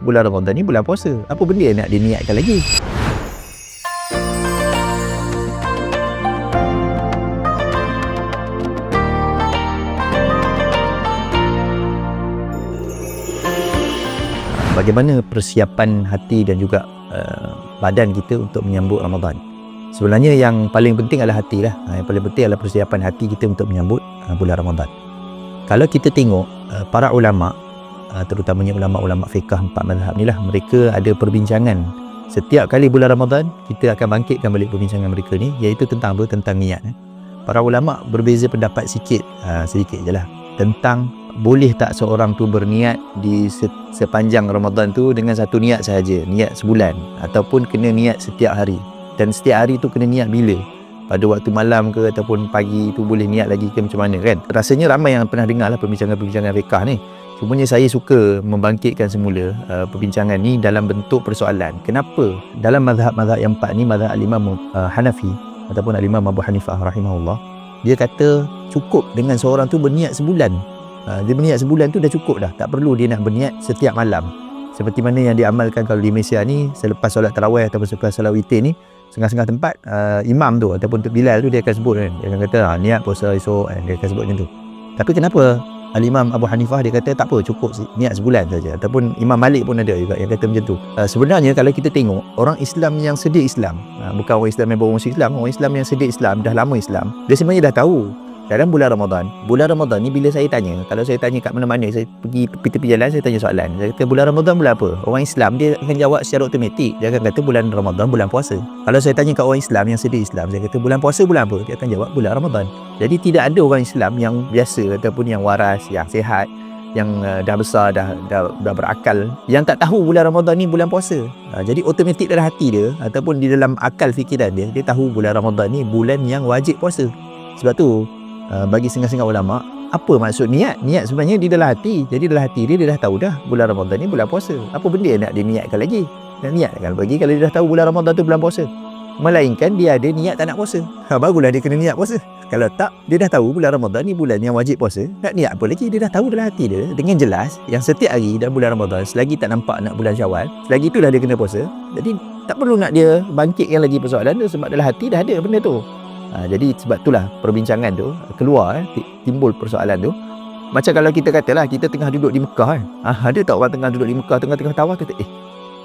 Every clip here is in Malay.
bulan Ramadan ni bulan puasa. Apa benda yang nak diniatkan lagi? Bagaimana persiapan hati dan juga badan kita untuk menyambut Ramadan? Sebenarnya yang paling penting adalah hati lah. Yang paling penting adalah persiapan hati kita untuk menyambut bulan Ramadan. Kalau kita tengok para ulama, terutamanya ulama-ulama fiqh 4 mazhab ni lah, mereka ada perbincangan setiap kali bulan Ramadan. Kita akan bangkitkan balik perbincangan mereka ni, iaitu tentang apa? Tentang niat. Para ulama berbeza pendapat sedikit je lah tentang boleh tak seorang tu berniat di sepanjang Ramadan tu dengan satu niat sahaja, niat sebulan, ataupun kena niat setiap hari. Dan setiap hari tu kena niat bila? Pada waktu malam ke ataupun pagi tu boleh niat lagi ke macam mana kan? Rasanya ramai yang pernah dengar lah perbincangan-perbincangan fiqh ni. Cumanya saya suka membangkitkan semula perbincangan ni dalam bentuk persoalan. Kenapa dalam mazhab-mazhab yang 4 ni, mazhab al-Imam Hanafi ataupun al-Imam Abu Hanifah rahimahullah, dia kata cukup dengan seorang tu berniat sebulan. Dia berniat sebulan tu dah cukup dah. Tak perlu dia nak berniat setiap malam. Seperti mana yang diamalkan kalau di Malaysia ni, selepas solat tarawih ataupun selepas solat witir ni, setengah-setengah tempat imam tu ataupun Bilal tu dia akan sebut kan. Dia akan kata niat puasa esok kan. Dia akan sebut macam tu. Tapi kenapa Al-Imam Abu Hanifah dia kata tak apa, cukup niat sebulan saja? Ataupun Imam Malik pun ada juga yang kata macam tu. Sebenarnya kalau kita tengok orang Islam yang sedia Islam, bukan orang Islam yang baru masuk Islam, orang Islam yang sedia Islam, dah lama Islam, dia sebenarnya dah tahu dalam bulan Ramadan ni, bila saya tanya, kalau saya tanya kat mana-mana, saya pergi tepi jalan, saya tanya soalan, saya kata bulan Ramadan bulan apa? Orang Islam dia akan jawab secara automatik, dia akan kata bulan Ramadan bulan puasa. Kalau saya tanya kat orang Islam yang sedia Islam, saya kata bulan puasa bulan apa? Dia akan jawab bulan Ramadan. Jadi tidak ada orang Islam yang biasa ataupun yang waras, yang sihat, yang dah besar, dah berakal, yang tak tahu bulan Ramadan ni bulan puasa. Jadi automatik dalam hati dia ataupun di dalam akal fikiran dia, dia tahu bulan Ramadan ni bulan yang wajib puasa. Sebab tu bagi setengah-setengah ulama, apa maksud niat? Niat sebenarnya di dalam hati. Jadi dalam hati dia dah tahu dah bulan Ramadan ni bulan puasa. Apa benda yang nak dia niatkan lagi? Nak niatkan bagi kalau dia dah tahu bulan Ramadan tu bulan puasa. Melainkan dia ada niat tak nak puasa. Barulah dia kena niat puasa. Kalau tak, dia dah tahu bulan Ramadan ni bulan yang wajib puasa, nak niat apa lagi? Dia dah tahu dalam hati dia dengan jelas yang setiap hari dalam bulan Ramadan, selagi tak nampak nak bulan Syawal, selagi itulah dia kena puasa. Jadi tak perlu nak dia bangkitkan lagi persoalan tu, sebab dalam hati dah ada benda tu. Jadi sebab itulah perbincangan tu keluar, timbul persoalan tu. Macam kalau kita katalah kita tengah duduk di Mekah kan. Ada tak orang tengah duduk di Mekah, tengah-tengah tawaf, kata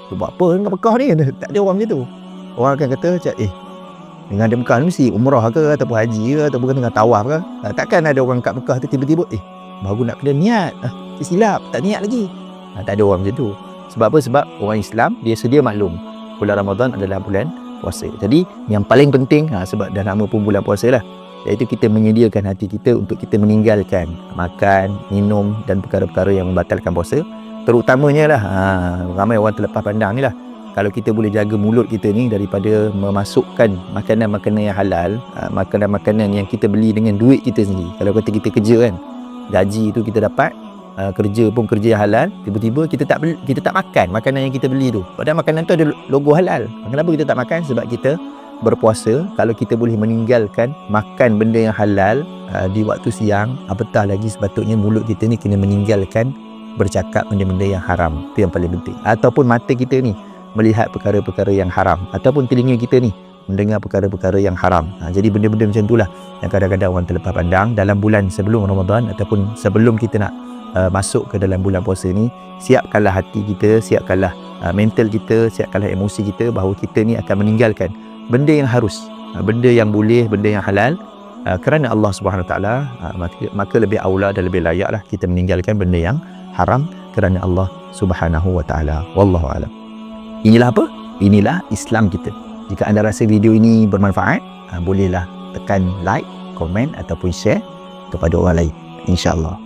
tu buat apa dengan Mekah ni? Tak ada orang macam tu. Orang akan kata macam dengan ada Mekah ni mesti umrah ke ataupun haji ke ataupun tengah tawaf ke. Takkan ada orang kat Mekah tu tiba-tiba baru nak kena niat, silap tak niat lagi. Tak ada orang macam tu. Sebab apa? Sebab orang Islam dia sedia maklum bulan Ramadan adalah bulan puasa. Jadi yang paling penting, sebab dah nama pun bulan puasa lah, iaitu kita menyediakan hati kita untuk kita meninggalkan makan, minum dan perkara-perkara yang membatalkan puasa. Terutamanya lah, ramai orang terlepas pandang ni lah, kalau kita boleh jaga mulut kita ni daripada memasukkan makanan-makanan yang halal, makanan-makanan yang kita beli dengan duit kita sendiri. Kalau kata kita kerja kan, gaji tu kita dapat, kerja pun kerja yang halal, tiba-tiba kita tak makan makanan yang kita beli tu, padahal makanan tu ada logo halal. Kenapa kita tak makan? Sebab kita berpuasa. Kalau kita boleh meninggalkan makan benda yang halal di waktu siang, apatah lagi sepatutnya mulut kita ni kena meninggalkan bercakap benda-benda yang haram. Itu yang paling penting. Ataupun mata kita ni melihat perkara-perkara yang haram, ataupun telinga kita ni mendengar perkara-perkara yang haram. Jadi benda-benda macam itulah yang kadang-kadang orang terlepas pandang dalam bulan sebelum Ramadan ataupun sebelum kita nak masuk ke dalam bulan puasa ni. Siapkanlah hati kita, siapkanlah mental kita, siapkanlah emosi kita bahawa kita ni akan meninggalkan benda yang harus, benda yang boleh, benda yang halal kerana Allah Subhanahu Wa Taala. Maka lebih aula dan lebih layaklah kita meninggalkan benda yang haram kerana Allah Subhanahu Wa Taala. Wallahu a'lam. Inilah apa? Inilah Islam kita. Jika anda rasa video ini bermanfaat, bolehlah tekan like, komen ataupun share kepada orang lain, insya-Allah.